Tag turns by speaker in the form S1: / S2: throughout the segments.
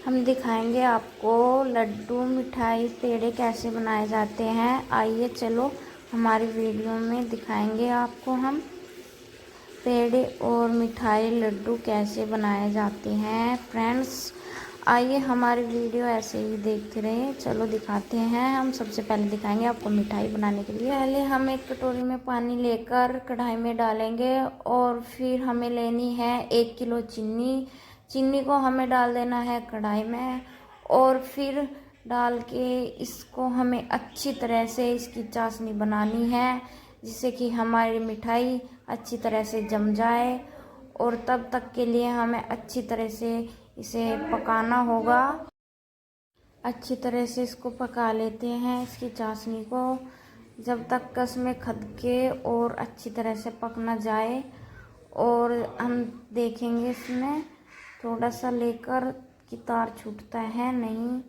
S1: हम दिखाएंगे आपको लड्डू मिठाई पेड़े कैसे बनाए जाते हैं। आइए चलो हमारी वीडियो में दिखाएंगे आपको हम पेड़े और मिठाई लड्डू कैसे बनाए जाते हैं। फ्रेंड्स आइए हमारी वीडियो ऐसे ही देखते रहिए। चलो दिखाते हैं। हम सबसे पहले दिखाएंगे आपको मिठाई बनाने के लिए। पहले हम एक कटोरी में पानी लेकर कढ़ाई में डालेंगे और फिर हमें लेनी है 1 किलो चीनी। चीनी को हमें डाल देना है कढ़ाई में और फिर डाल के इसको हमें अच्छी तरह से इसकी चाशनी बनानी है, जिससे कि हमारी मिठाई अच्छी तरह से जम जाए। और तब तक के लिए हमें अच्छी तरह से इसे पकाना होगा। अच्छी तरह से इसको पका लेते हैं इसकी चाशनी को, जब तक इसमें खदके और अच्छी तरह से पक ना जाए। और हम देखेंगे इसमें थोड़ा सा लेकर कि तार छूटता है नहीं,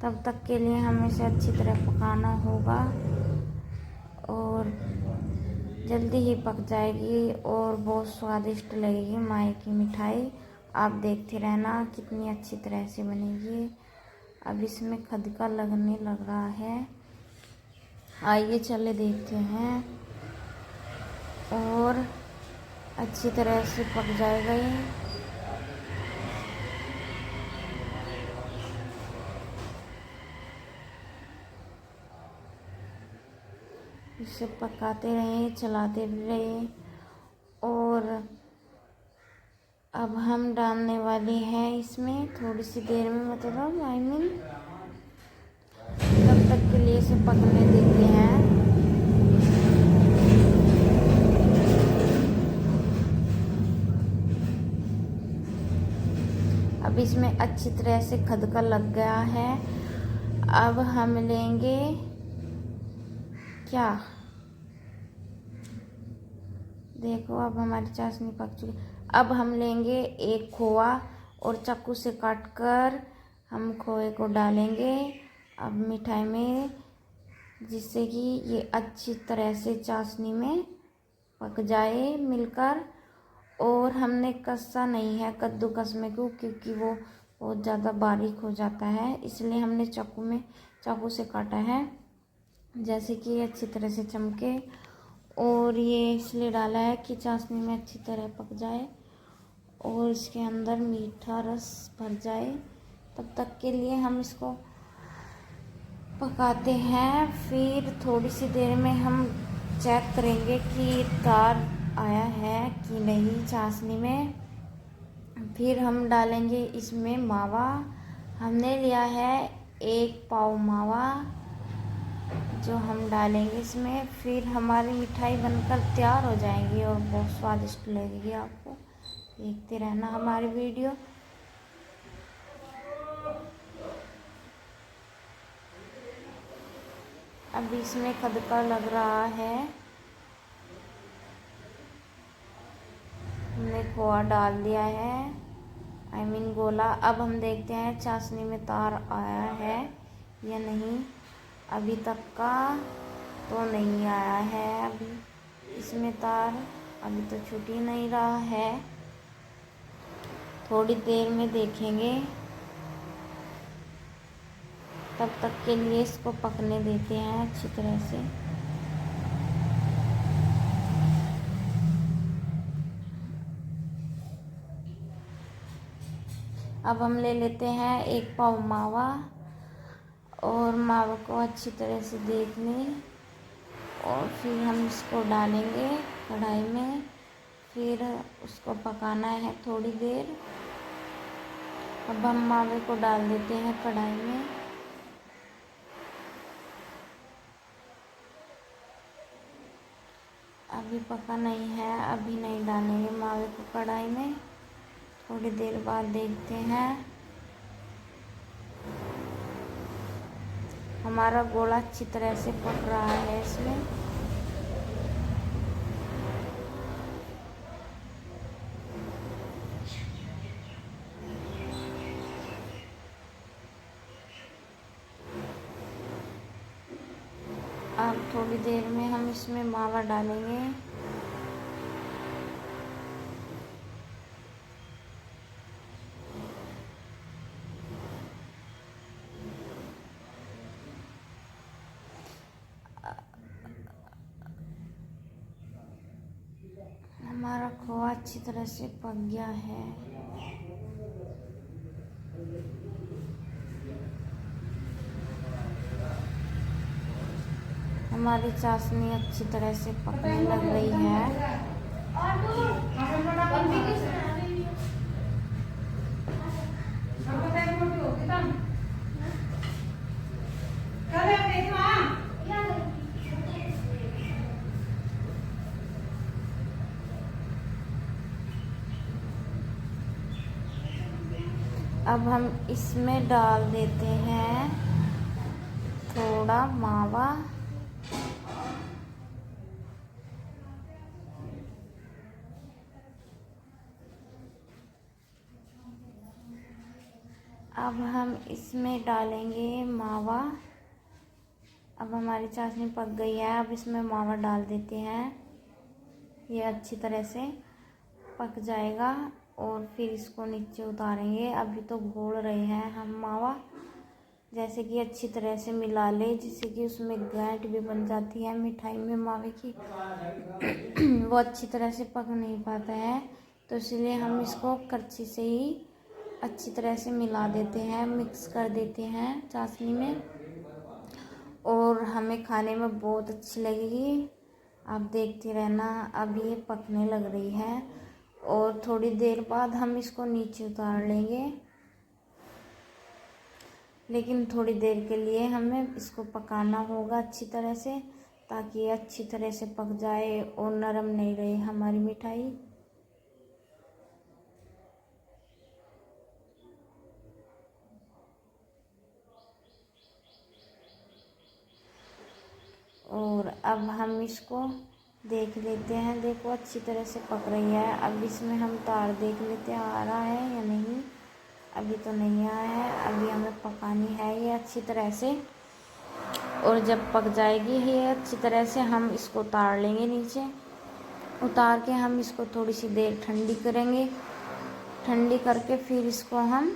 S1: तब तक के लिए हमें इसे अच्छी तरह पकाना होगा और जल्दी ही पक जाएगी और बहुत स्वादिष्ट लगेगी माए की मिठाई। आप देखते रहना कितनी अच्छी तरह से बनेगी। अब इसमें खदका लगने लग रहा है, आइए चले देखते हैं। और अच्छी तरह से पक जाएगा ये। इसे पकाते रहिए, चलाते भी रहिए। और अब हम डालने वाले हैं इसमें थोड़ी सी देर में, मतलब तब तक के लिए इसे पकने देते हैं। अब इसमें अच्छी तरह से खदका लग गया है। अब हम लेंगे क्या, देखो अब हमारी चाशनी पक चुकी। अब हम लेंगे एक खोआ और चाकू से काटकर हम खोए को डालेंगे अब मिठाई में, जिससे कि ये अच्छी तरह से चाशनी में पक जाए मिलकर। और हमने कसा नहीं है कद्दूकस में क्योंकि वो बहुत ज़्यादा बारीक हो जाता है, इसलिए हमने चाकू से काटा है, जैसे कि ये अच्छी तरह से चमके। और ये इसलिए डाला है कि चाशनी में अच्छी तरह पक जाए और इसके अंदर मीठा रस भर जाए। तब तक के लिए हम इसको पकाते हैं। फिर थोड़ी सी देर में हम चेक करेंगे कि तार आया है कि नहीं चाशनी में। फिर हम डालेंगे इसमें मावा। हमने लिया है 1 पाव मावा, जो हम डालेंगे इसमें। फिर हमारी मिठाई बनकर तैयार हो जाएगी और बहुत स्वादिष्ट लगेगी। आपको देखते रहना हमारी वीडियो। अब इसमें खदका लग रहा है, हमने खोआ डाल दिया है, गोला। अब हम देखते हैं चाशनी में तार आया है या नहीं। अभी तक का तो नहीं आया है अभी इसमें तार, अभी तो छूट ही नहीं रहा है। थोड़ी देर में देखेंगे, तब तक के लिए इसको पकने देते हैं अच्छी तरह से। अब हम ले लेते हैं 1 पाव मावा और मावा को अच्छी तरह से देख लें और फिर हम इसको डालेंगे कढ़ाई में। फिर उसको पकाना है थोड़ी देर। अब हम मावे को डाल देते हैं कढ़ाई में। अभी पका नहीं है, अभी नहीं डालेंगे मावे को कढ़ाई में, थोड़ी देर बाद देखते हैं। हमारा गोला अच्छी तरह से पक रहा है इसमें। अब थोड़ी देर में हम इसमें मावा डालेंगे। हमारा खोआ अच्छी तरह से पक गया है। हमारी चाशनी अच्छी तरह से पकने लग गई है। अब हम इसमें डाल देते हैं थोड़ा मावा। अब हम इसमें डालेंगे मावा। अब हमारी चाशनी पक गई है। अब इसमें मावा डाल देते हैं। ये अच्छी तरह से पक जाएगा और फिर इसको नीचे उतारेंगे। अभी तो घोल रहे हैं हम मावा, जैसे कि अच्छी तरह से मिला ले, जिससे कि उसमें गांठ भी बन जाती है मिठाई में मावे की। वो अच्छी तरह से पक नहीं पाता है, तो इसलिए हम इसको करछी से ही अच्छी तरह से मिला देते हैं, मिक्स कर देते हैं चाशनी में, और हमें खाने में बहुत अच्छी लगेगी। आप देखते रहना। अब ये पकने लग रही है और थोड़ी देर बाद हम इसको नीचे उतार लेंगे, लेकिन थोड़ी देर के लिए हमें इसको पकाना होगा अच्छी तरह से, ताकि ये अच्छी तरह से पक जाए और नरम नहीं रहे हमारी मिठाई। और अब हम इसको देख लेते हैं। देखो अच्छी तरह से पक रही है। अब इसमें हम तार देख लेते हैं आ रहा है या नहीं। अभी तो नहीं आया है। अभी हमें पकानी है ये अच्छी तरह से, और जब पक जाएगी ये अच्छी तरह से हम इसको उतार लेंगे नीचे। उतार के हम इसको थोड़ी सी देर ठंडी करेंगे। ठंडी करके फिर इसको हम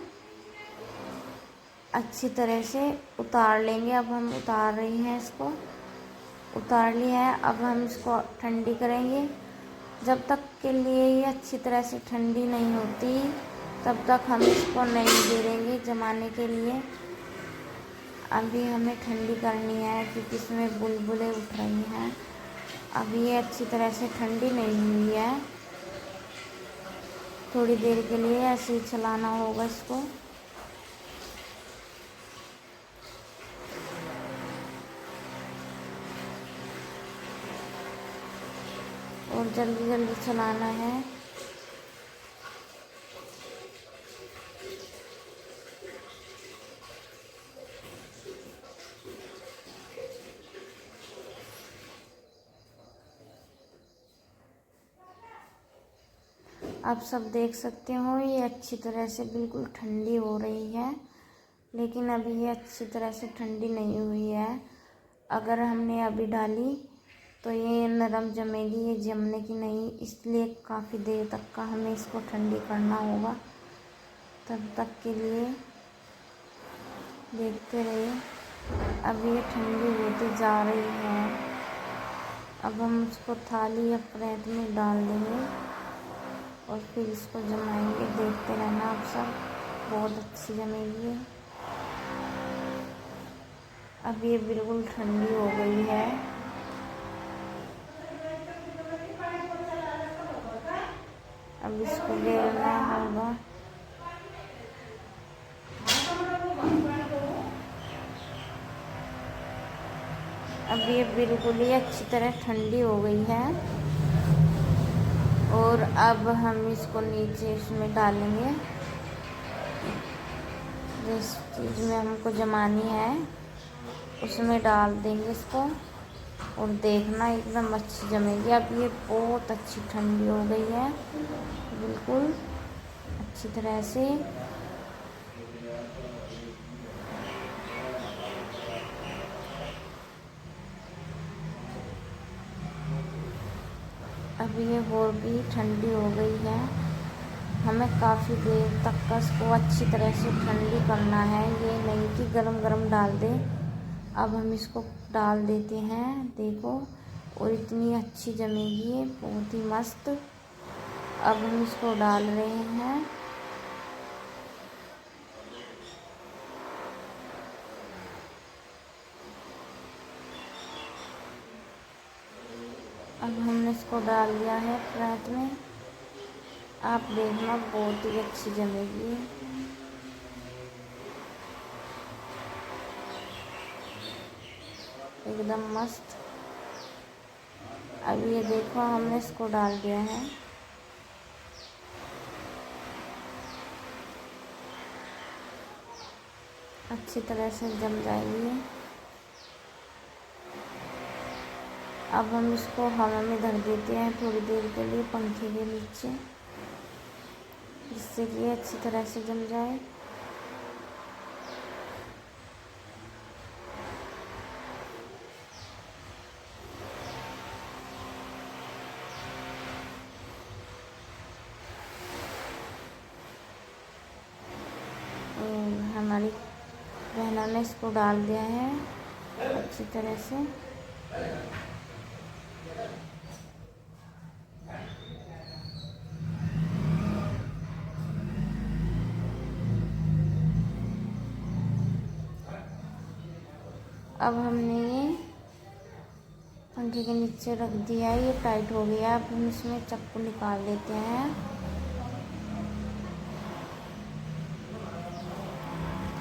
S1: अच्छी तरह से उतार लेंगे। अब हम उतार रही हैं, इसको उतार लिया है। अब हम इसको ठंडी करेंगे। जब तक के लिए ये अच्छी तरह से ठंडी नहीं होती, तब तक हम इसको नहीं गिरेंगे जमाने के लिए। अभी हमें ठंडी करनी है, क्योंकि इसमें बुलबुलें उठ रही हैं। अभी ये अच्छी तरह से ठंडी नहीं हुई है। थोड़ी देर के लिए ऐसे ही चलाना होगा इसको। और जल्दी जल्दी चलाना है। आप सब देख सकते हो ये अच्छी तरह से बिल्कुल ठंडी हो रही है, लेकिन अभी ये अच्छी तरह से ठंडी नहीं हुई है। अगर हमने अभी डाली तो ये नरम जमेगी, ये जमने की नहीं, इसलिए काफ़ी देर तक का हमें इसको ठंडी करना होगा। तब तक के लिए देखते रहिए। अब ये ठंडी होती जा रही है। अब हम उसको थाली या प्लेट में डाल देंगे और फिर इसको जमाएंगे। देखते रहना आप सब, बहुत अच्छी जमेगी। अब ये बिल्कुल ठंडी हो गई है। अब इसको बेलना होगा। अब ये बिल्कुल ही अच्छी तरह ठंडी हो गई है, और अब हम इसको नीचे इसमें डालेंगे। जिस चीज़ में हमको जमानी है उसमें डाल देंगे इसको, और देखना एकदम अच्छी जमेगी। अब ये बहुत अच्छी ठंडी हो गई है, बिल्कुल अच्छी तरह से। अब ये और भी ठंडी हो गई है। हमें काफ़ी देर तक का इसको अच्छी तरह से ठंडी करना है, ये नहीं कि गरम गरम डाल दें। अब हम इसको डाल देते हैं, देखो, और इतनी अच्छी जमेगी ये, बहुत ही मस्त। अब हम इसको डाल रहे हैं। अब हमने इसको डाल दिया है परात में। आप देखना बहुत ही अच्छी जमेगी, एकदम मस्त। अब ये देखो हमने इसको डाल दिया है। अच्छी तरह से जम जाएगी। अब हम इसको हवा में धर देते हैं थोड़ी देर के लिए पंखे के नीचे, जिससे कि अच्छी तरह से जम जाए। हमारी बहनों ने इसको डाल दिया है अच्छी तरह से। अब हमने ये पंखे के नीचे रख दिया है, ये टाइट हो गया। अब हम इसमें चक्कू निकाल लेते हैं।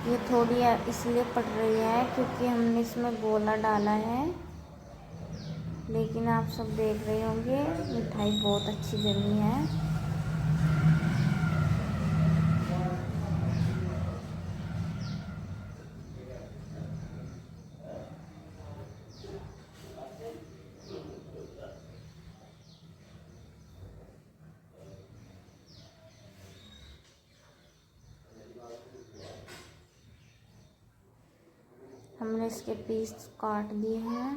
S1: ये थोड़ी इसलिए पड़ रही है क्योंकि हमने इसमें गोला डाला है, लेकिन आप सब देख रहे होंगे मिठाई बहुत अच्छी जमी है। हमने इसके पीस काट दिए हैं।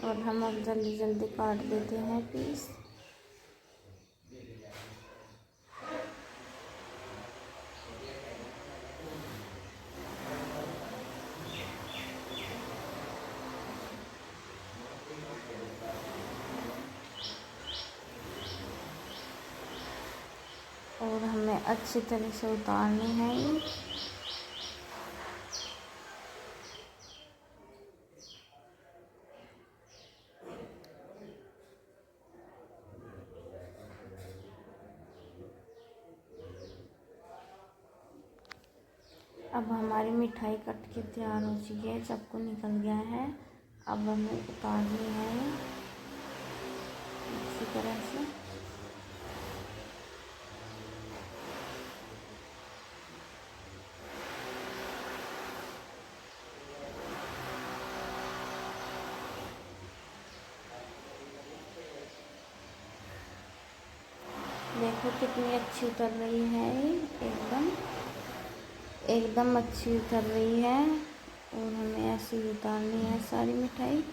S1: और हम अब जल्दी जल्दी काट देते हैं पीस। और हमें अच्छी तरह से उतारनी है ये। अब हमारी मिठाई कट के तैयार हो चुकी है, चक्कू निकल गया है। अब हमें उतारनी है इसी तरह से। देखो कितनी अच्छी उतर रही है ये, एकदम अच्छी उतर रही है। और हमें ऐसे ही उतारनी है सारी मिठाई।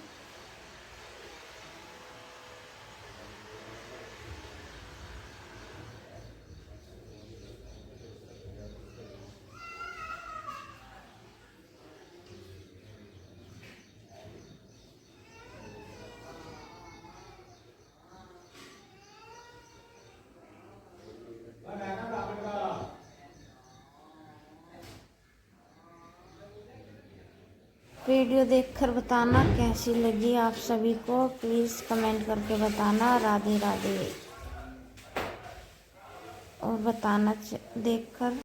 S1: वीडियो देखकर बताना कैसी लगी आप सभी को, प्लीज़ कमेंट करके बताना। राधे राधे। और बताना देखकर